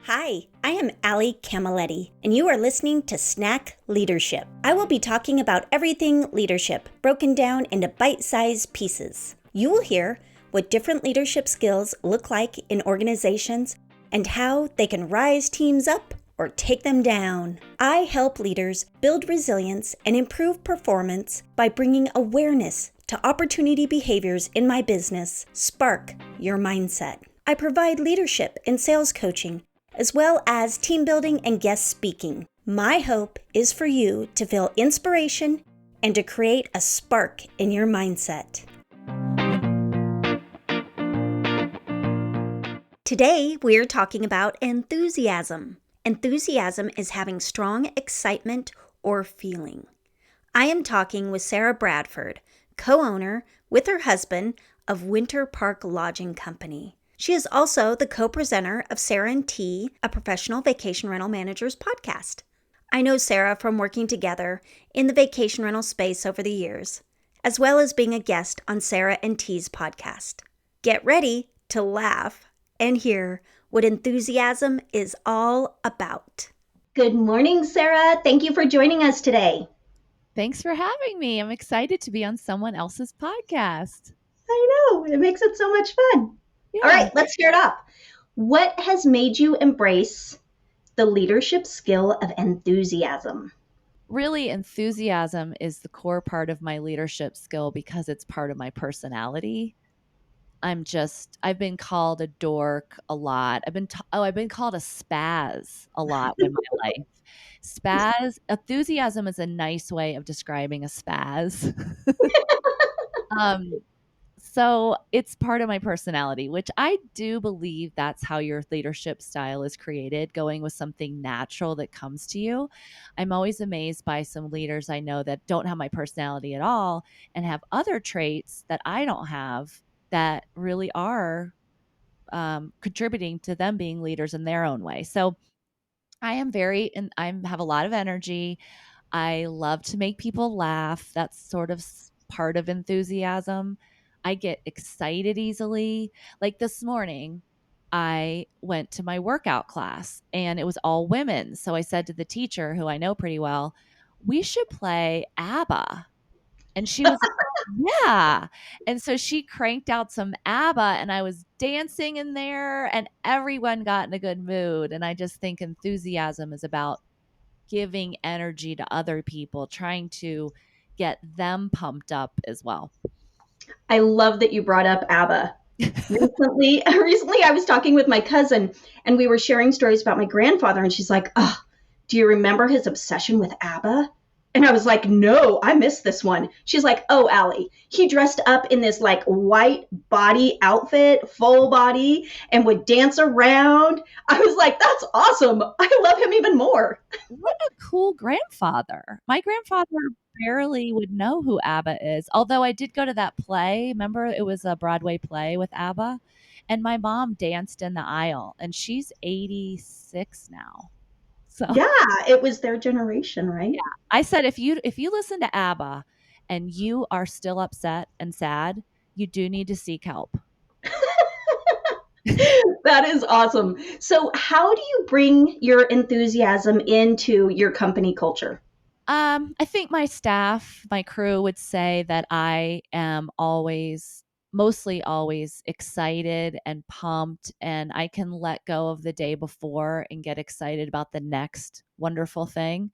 Hi, I am Allie Camaletti, and you are listening to Snack Leadership. I will be talking about everything leadership, broken down into bite-sized pieces. You will hear what different leadership skills look like in organizations and how they can rise teams up or take them down. I help leaders build resilience and improve performance by bringing awareness to opportunity behaviors in my business. Spark your mindset. I provide leadership and sales coaching, as well as team building and guest speaking. My hope is for you to feel inspiration and to create a spark in your mindset. Today, we are talking about enthusiasm. Enthusiasm is having strong excitement or feeling. I am talking with Sarah Bradford, co-owner with her husband of Winter Park Lodging Company. She is also the co-presenter of Sarah and T, a professional vacation rental manager's podcast. I know Sarah from working together in the vacation rental space over the years, as well as being a guest on Sarah and T's podcast. Get ready to laugh and hear what enthusiasm is all about. Good morning, Sarah. Thank you for joining us today. Thanks for having me. I'm excited to be on someone else's podcast. I know. It makes it so much fun. Yeah. All right, let's start off. What has made you embrace the leadership skill of enthusiasm? Really, enthusiasm is the core part of my leadership skill because it's part of my personality. I've been called a dork a lot. I've been called a spaz a lot in my life. Spaz, enthusiasm is a nice way of describing a spaz. So it's part of my personality, which I do believe that's how your leadership style is created, going with something natural that comes to you. I'm always amazed by some leaders I know that don't have my personality at all and have other traits that I don't have that really are contributing to them being leaders in their own way. So I have a lot of energy. I love to make people laugh. That's sort of part of enthusiasm. I get excited easily. Like this morning, I went to my workout class and it was all women. So I said to the teacher, who I know pretty well, we should play ABBA. And she was like, yeah. And so she cranked out some ABBA and I was dancing in there and everyone got in a good mood. And I just think enthusiasm is about giving energy to other people, trying to get them pumped up as well. I love that you brought up ABBA. Recently, I was talking with my cousin and we were sharing stories about my grandfather and she's like, oh, do you remember his obsession with ABBA? And I was like, no, I missed this one. She's like, oh, Allie, he dressed up in this like white body outfit, full body, and would dance around. I was like, that's awesome. I love him even more. What a cool grandfather. My grandfather barely would know who ABBA is, although I did go to that play. Remember, it was a Broadway play with ABBA, and my mom danced in the aisle, and she's 86 now. So yeah, it was their generation, right? Yeah. I said if you listen to ABBA and you are still upset and sad, you do need to seek help. That is awesome. So how do you bring your enthusiasm into your company culture? I think my staff, my crew would say that I am mostly always excited and pumped, and I can let go of the day before and get excited about the next wonderful thing.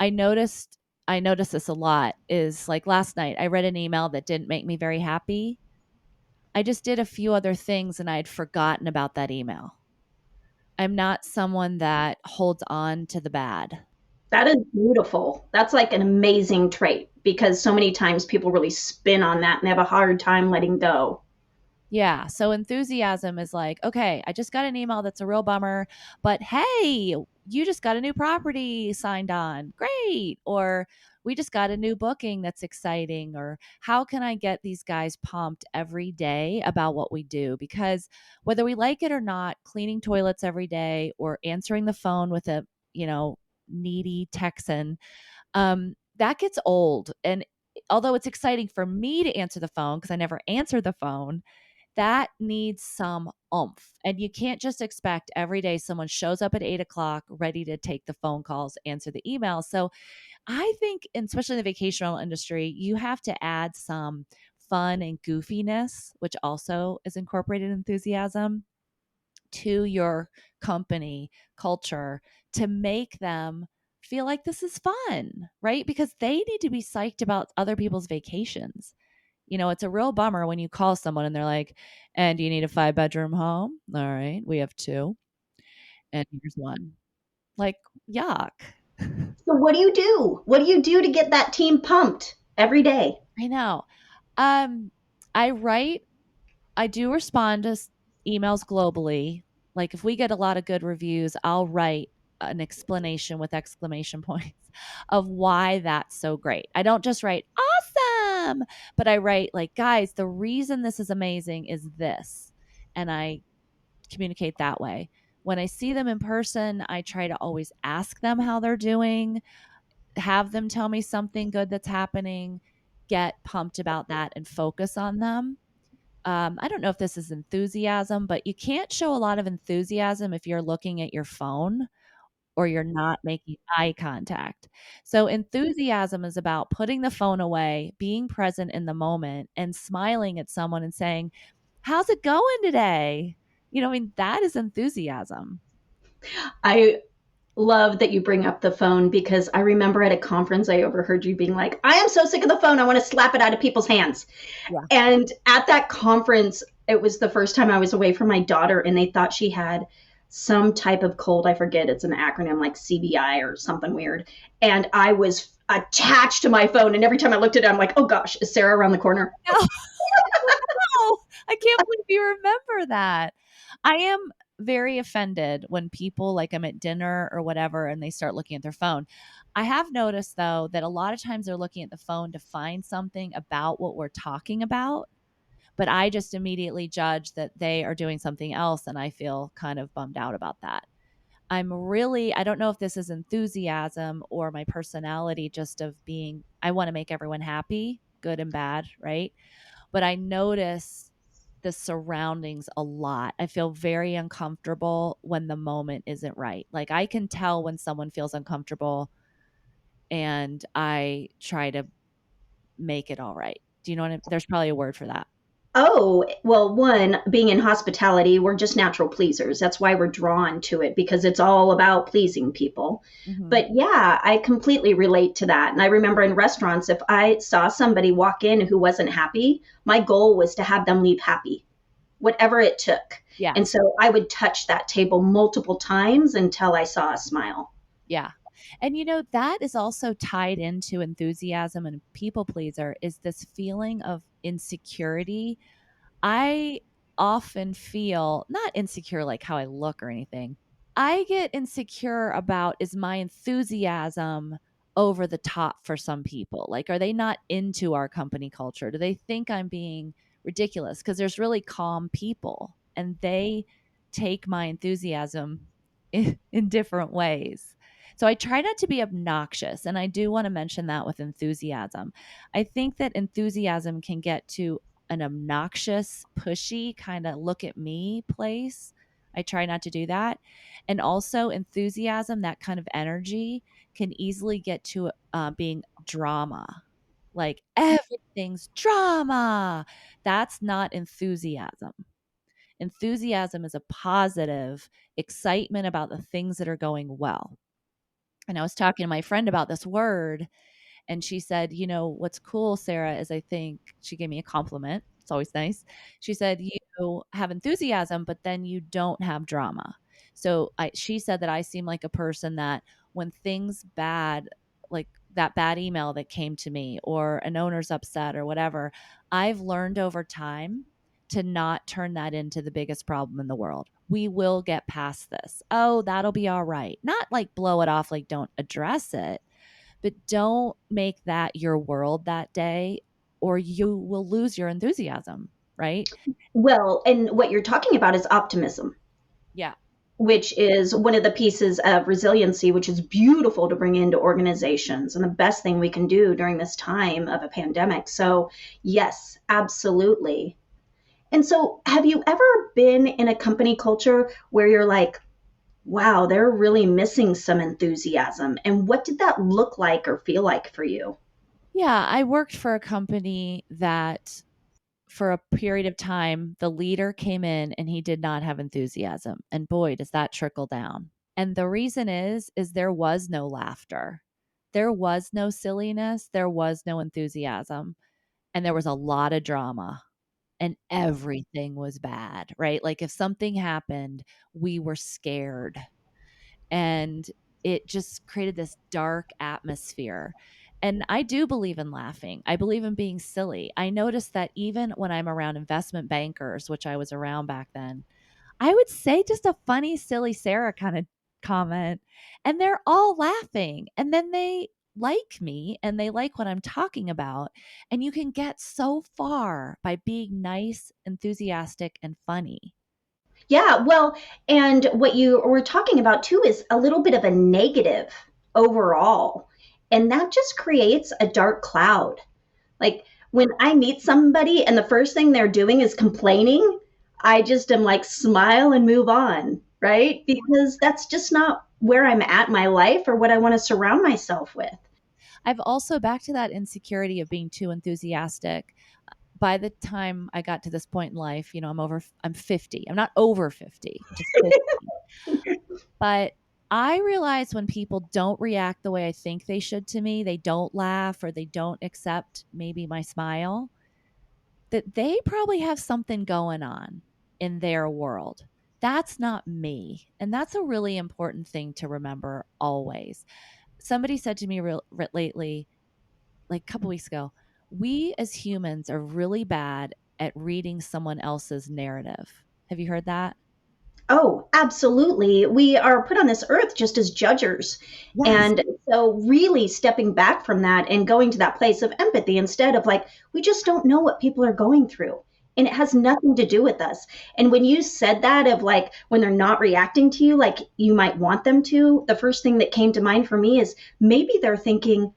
I noticed this a lot is like last night, I read an email that didn't make me very happy. I just did a few other things and I had forgotten about that email. I'm not someone that holds on to the bad. That is beautiful. That's like an amazing trait because so many times people really spin on that and have a hard time letting go. Yeah. So enthusiasm is like, okay, I just got an email that's a real bummer, but hey, you just got a new property signed on. Great. Or we just got a new booking that's exciting. Or how can I get these guys pumped every day about what we do? Because whether we like it or not, cleaning toilets every day or answering the phone with a, needy Texan, that gets old. And although it's exciting for me to answer the phone because I never answer the phone, that needs some oomph. And you can't just expect every day someone shows up at 8 o'clock ready to take the phone calls, answer the emails. So I think, especially in the vacation rental industry, you have to add some fun and goofiness, which also is incorporated enthusiasm, to your company culture to make them feel like this is fun, right? Because they need to be psyched about other people's vacations. It's a real bummer when you call someone and they're like, and you need a 5 bedroom home? All right, we have two, and here's one. Like, yuck. So what do you do? What do you do to get that team pumped every day? I know. Um, I write I do respond to emails globally. Like if we get a lot of good reviews, I'll write an explanation with exclamation points of why that's so great. I don't just write awesome, but I write like, guys, the reason this is amazing is this. And I communicate that way. When I see them in person, I try to always ask them how they're doing, have them tell me something good that's happening, get pumped about that and focus on them. I don't know if this is enthusiasm, but you can't show a lot of enthusiasm if you're looking at your phone or you're not making eye contact. So, enthusiasm is about putting the phone away, being present in the moment, and smiling at someone and saying, how's it going today? That is enthusiasm. I love that you bring up the phone because I remember at a conference I overheard you being like, I am so sick of the phone. I want to slap it out of people's hands. Yeah. And at that conference, it was the first time I was away from my daughter, and they thought she had some type of cold. I forget, it's an acronym like CBI or something weird. And I was attached to my phone. And every time I looked at it, I'm like, oh gosh, is Sarah around the corner? No. No, I can't believe you remember that. I am very offended when people, like I'm at dinner or whatever and they start looking at their phone. I have noticed though that a lot of times they're looking at the phone to find something about what we're talking about, but I just immediately judge that they are doing something else and I feel kind of bummed out about that. I don't know if this is enthusiasm or my personality just of being, I want to make everyone happy, good and bad, right? But I notice the surroundings a lot. I feel very uncomfortable when the moment isn't right. Like I can tell when someone feels uncomfortable and I try to make it all right. Do you know what there's probably a word for that. Oh, well, one, being in hospitality, we're just natural pleasers. That's why we're drawn to it because it's all about pleasing people. Mm-hmm. But yeah, I completely relate to that. And I remember in restaurants, if I saw somebody walk in who wasn't happy, my goal was to have them leave happy, whatever it took. Yeah. And so I would touch that table multiple times until I saw a smile. Yeah. And that is also tied into enthusiasm and people pleaser is this feeling of insecurity. I often feel not insecure like how I look or anything. I get insecure about is my enthusiasm over the top for some people? Like, are they not into our company culture? Do they think I'm being ridiculous? Because there's really calm people and they take my enthusiasm in different ways. So I try not to be obnoxious. And I do want to mention that with enthusiasm. I think that enthusiasm can get to an obnoxious, pushy kind of look at me place. I try not to do that. And also, enthusiasm, that kind of energy, can easily get to being drama. Like everything's drama. That's not enthusiasm. Enthusiasm is a positive excitement about the things that are going well. And I was talking to my friend about this word, and she said, what's cool, Sarah, is I think she gave me a compliment. It's always nice. She said, you have enthusiasm, but then you don't have drama. So she said that I seem like a person that when things bad, like that bad email that came to me or an owner's upset or whatever, I've learned over time to not turn that into the biggest problem in the world. We will get past this. Oh, that'll be all right. Not like blow it off, like don't address it, but don't make that your world that day or you will lose your enthusiasm, right? Well, and what you're talking about is optimism, Yeah. which is one of the pieces of resiliency, which is beautiful to bring into organizations and the best thing we can do during this time of a pandemic. So, yes, absolutely. And so, have you ever been in a company culture where you're like, wow, they're really missing some enthusiasm? And what did that look like or feel like for you? Yeah, I worked for a company that for a period of time, the leader came in and he did not have enthusiasm. And boy, does that trickle down. And the reason is there was no laughter. There was no silliness, there was no enthusiasm, and there was a lot of drama and everything was bad, right? Like if something happened, we were scared and it just created this dark atmosphere. And I do believe in laughing. I believe in being silly. I noticed that even when I'm around investment bankers, which I was around back then, I would say just a funny, silly Sarah kind of comment, and they're all laughing. And then they like me and they like what I'm talking about. And you can get so far by being nice, enthusiastic, and funny. Yeah, well, and what you were talking about too is a little bit of a negative overall. And that just creates a dark cloud. Like when I meet somebody and the first thing they're doing is complaining, I just am like, smile and move on, right? Because that's just not where I'm at in my life or what I want to surround myself with. I've also, back to that insecurity of being too enthusiastic. By the time I got to this point in life, I'm 50. I'm not over 50, just 50. But I realize when people don't react the way I think they should to me, they don't laugh or they don't accept maybe my smile, that they probably have something going on in their world. That's not me. And that's a really important thing to remember always. Somebody said to me lately, like a couple weeks ago, we as humans are really bad at reading someone else's narrative. Have you heard that? Oh, absolutely. We are put on this earth just as judgers. Yes. And so, really stepping back from that and going to that place of empathy instead of like, we just don't know what people are going through. And it has nothing to do with us. And when you said that, of like, when they're not reacting to you like you might want them to, the first thing that came to mind for me is maybe they're thinking,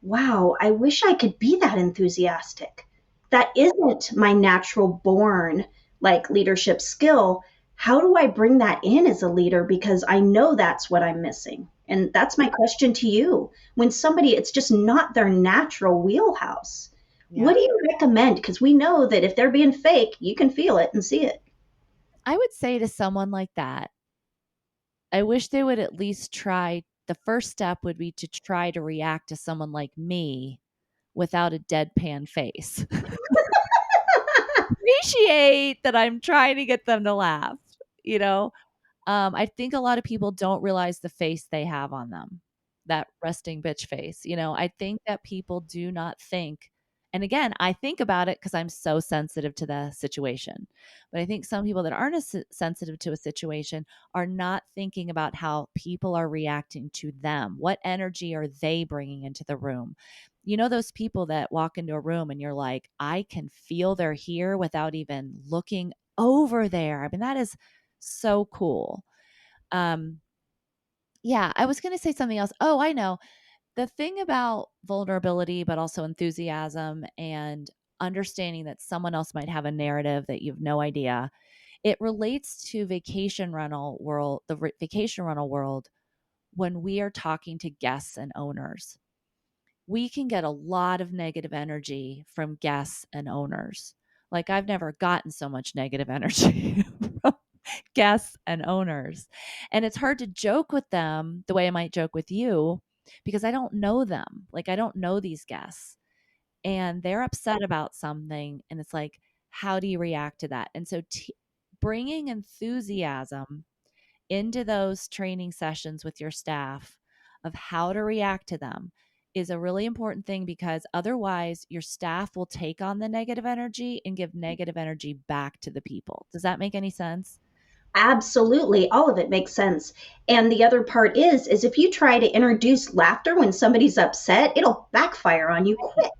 wow, I wish I could be that enthusiastic. That isn't my natural born like leadership skill. How do I bring that in as a leader? Because I know that's what I'm missing. And that's my question to you. When somebody, it's just not their natural wheelhouse, what Yeah. do you recommend? Because we know that if they're being fake, you can feel it and see it. I would say to someone like that, I wish they would at least try. The first step would be to try to react to someone like me without a deadpan face. Appreciate that I'm trying to get them to laugh, you know? I think a lot of people don't realize the face they have on them, that resting bitch face. I think that people do not think, and again, I think about it because I'm so sensitive to the situation. But I think some people that aren't as sensitive to a situation are not thinking about how people are reacting to them. What energy are they bringing into the room? Those people that walk into a room and you're like, I can feel they're here without even looking over there. I mean, that is so cool. Um, yeah, I was going to say something else. Oh, I know. The thing about vulnerability, but also enthusiasm and understanding that someone else might have a narrative that you have no idea, it relates to the vacation rental world when we are talking to guests and owners. We can get a lot of negative energy from guests and owners. Like I've never gotten so much negative energy from guests and owners. And it's hard to joke with them the way I might joke with you because I don't know them. Like I don't know these guests and they're upset about something. And it's like, how do you react to that? And so bringing enthusiasm into those training sessions with your staff of how to react to them is a really important thing because otherwise your staff will take on the negative energy and give negative energy back to the people. Does that make any sense? Absolutely, all of it makes sense. And the other part is if you try to introduce laughter when somebody's upset, it'll backfire on you quick.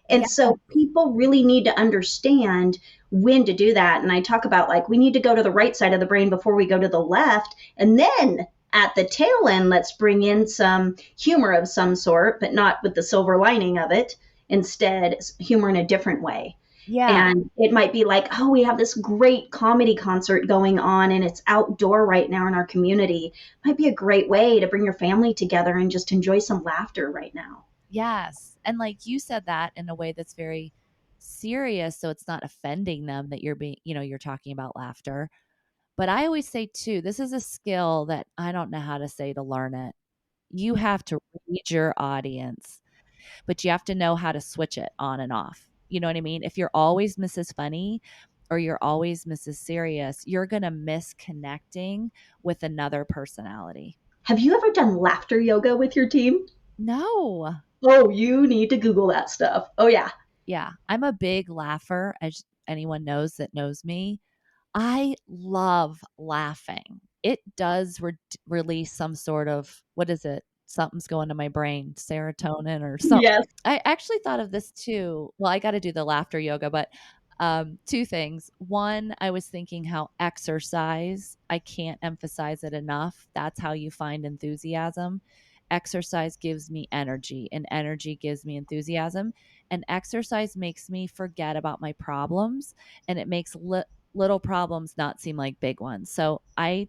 And Yeah. so people really need to understand when to do that. And I talk about like we need to go to the right side of the brain before we go to the left. And then at the tail end, let's bring in some humor of some sort, but not with the silver lining of it. Instead, humor in a different way. Yeah. And it might be like, oh, we have this great comedy concert going on and it's outdoor right now in our community. Might be a great way to bring your family together and just enjoy some laughter right now. Yes. And like you said that in a way that's very serious. So it's not offending them that you're being, you're talking about laughter. But I always say too, this is a skill that I don't know how to say to learn it. You have to read your audience, but you have to know how to switch it on and off. You know what I mean? If you're always Mrs. Funny or you're always Mrs. Serious, you're going to miss connecting with another personality. Have you ever done laughter yoga with your team? No. Oh, you need to Google that stuff. Oh, yeah. Yeah. I'm a big laugher, as anyone knows that knows me. I love laughing. It does release some sort of, what is it? Something's going to my brain, serotonin or something. Yes. I actually thought of this too. Well, I got to do the laughter yoga, but two things. One, I was thinking how exercise, I can't emphasize it enough. That's how you find enthusiasm. Exercise gives me energy, and energy gives me enthusiasm. And exercise makes me forget about my problems, and it makes little problems not seem like big ones. So I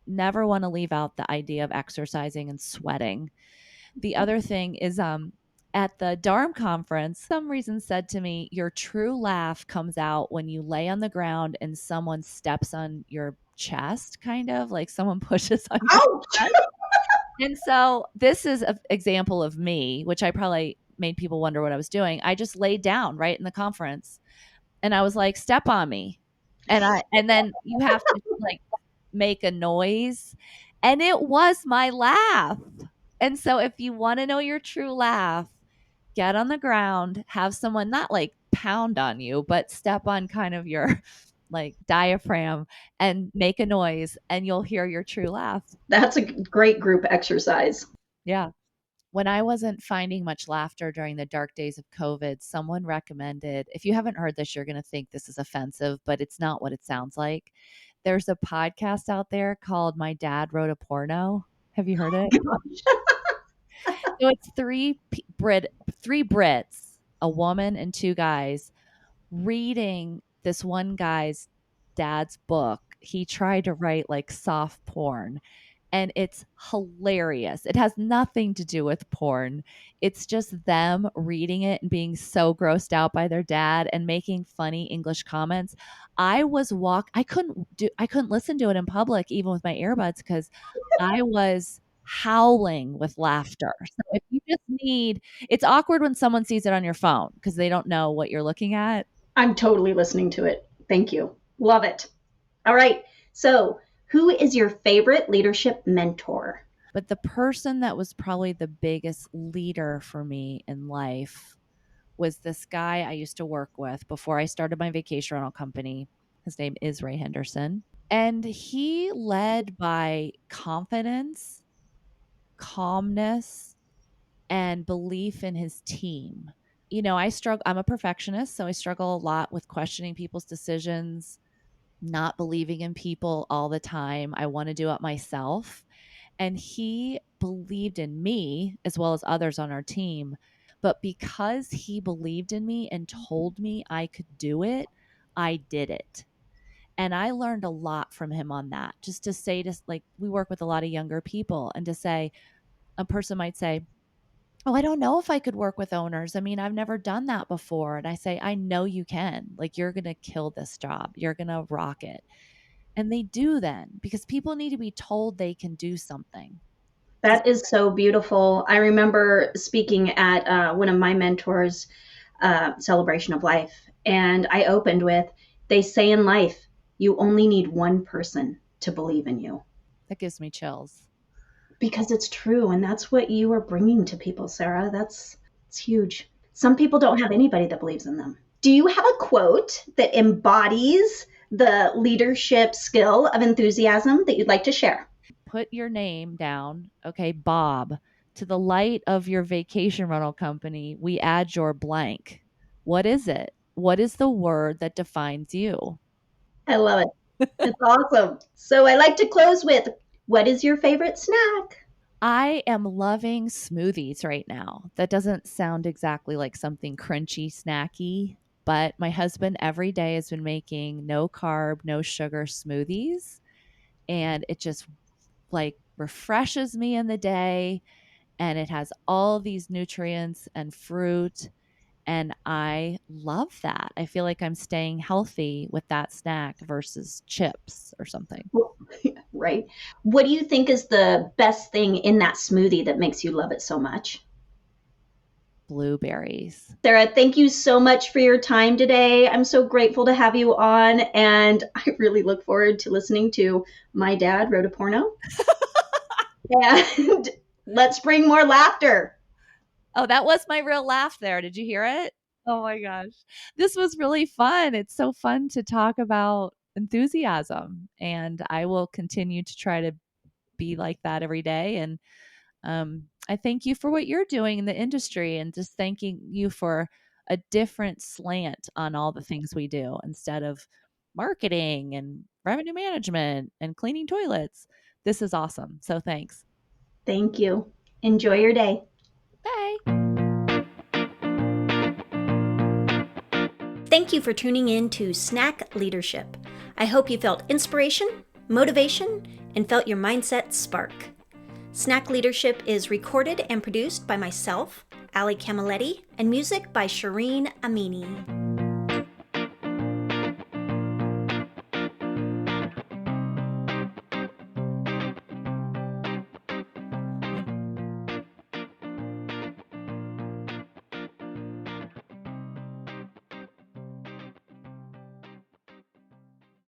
never want to leave out the idea of exercising and sweating. The other thing is at the DARM conference, some reason said to me, your true laugh comes out when you lay on the ground and someone steps on your chest, kind of like someone pushes on your Ouch! chest. And so this is an example of me, which I probably made people wonder what I was doing. I just laid down right in the conference and I was like, step on me. And then you have to like make a noise. And it was my laugh. And so if you want to know your true laugh, get on the ground, have someone not like pound on you, but step on kind of your like diaphragm and make a noise and you'll hear your true laugh. That's a great group exercise. Yeah. When I wasn't finding much laughter during the dark days of COVID, someone recommended, if you haven't heard this, you're going to think this is offensive, but it's not what it sounds like. There's a podcast out there called My Dad Wrote a Porno. Have you heard it? So it's three Brits, a woman and two guys reading this one guy's dad's book. He tried to write like soft porn and it's hilarious. It has nothing to do with porn. It's just them reading it and being so grossed out by their dad and making funny English comments. I couldn't listen to it in public even with my earbuds cuz I was howling with laughter. So if you just need it's awkward when someone sees it on your phone because they don't know what you're looking at. I'm totally listening to it. Thank you. Love it. All right. So, who is your favorite leadership mentor? But the person that was probably the biggest leader for me in life was this guy I used to work with before I started my vacation rental company. His name is Ray Henderson. And he led by confidence, calmness, and belief in his team. I'm a perfectionist, so I struggle a lot with questioning people's decisions, not believing in people all the time. I want to do it myself. And he believed in me as well as others on our team. But because he believed in me and told me I could do it, I did it. And I learned a lot from him on that. Just to say, just like we work with a lot of younger people, and to say, a person might say, oh, I don't know if I could work with owners. I mean, I've never done that before. And I say, I know you can. Like, you're going to kill this job, you're going to rock it. And they do then because people need to be told they can do something. That is so beautiful. I remember speaking at one of my mentors' celebration of life, and I opened with, they say in life, you only need one person to believe in you. That gives me chills. Because it's true, and that's what you are bringing to people, Sarah. It's huge. Some people don't have anybody that believes in them. Do you have a quote that embodies the leadership skill of enthusiasm that you'd like to share? Put your name down. Okay, Bob. To the light of your vacation rental company, we add your blank. What is it? What is the word that defines you? I love it. It's awesome. So I like to close with, what is your favorite snack? I am loving smoothies right now. That doesn't sound exactly like something crunchy, snacky. But my husband every day has been making no carb, no sugar smoothies. And it just like refreshes me in the day. And it has all these nutrients and fruit. And I love that. I feel like I'm staying healthy with that snack versus chips or something. Well, right. What do you think is the best thing in that smoothie that makes you love it so much? Blueberries. Sarah, thank you so much for your time today. I'm so grateful to have you on, and I really look forward to listening to My Dad Wrote a Porno. And let's bring more laughter. Oh, that was my real laugh there. Did you hear it? Oh my gosh. This was really fun. It's so fun to talk about enthusiasm, and I will continue to try to be like that every day. And I thank you for what you're doing in the industry, and just thanking you for a different slant on all the things we do instead of marketing and revenue management and cleaning toilets. This is awesome. So thanks. Thank you. Enjoy your day. Bye. Thank you for tuning in to Snack Leadership. I hope you felt inspiration, motivation, and felt your mindset spark. Snack Leadership is recorded and produced by myself, Ali Camilletti, and music by Shireen Amini.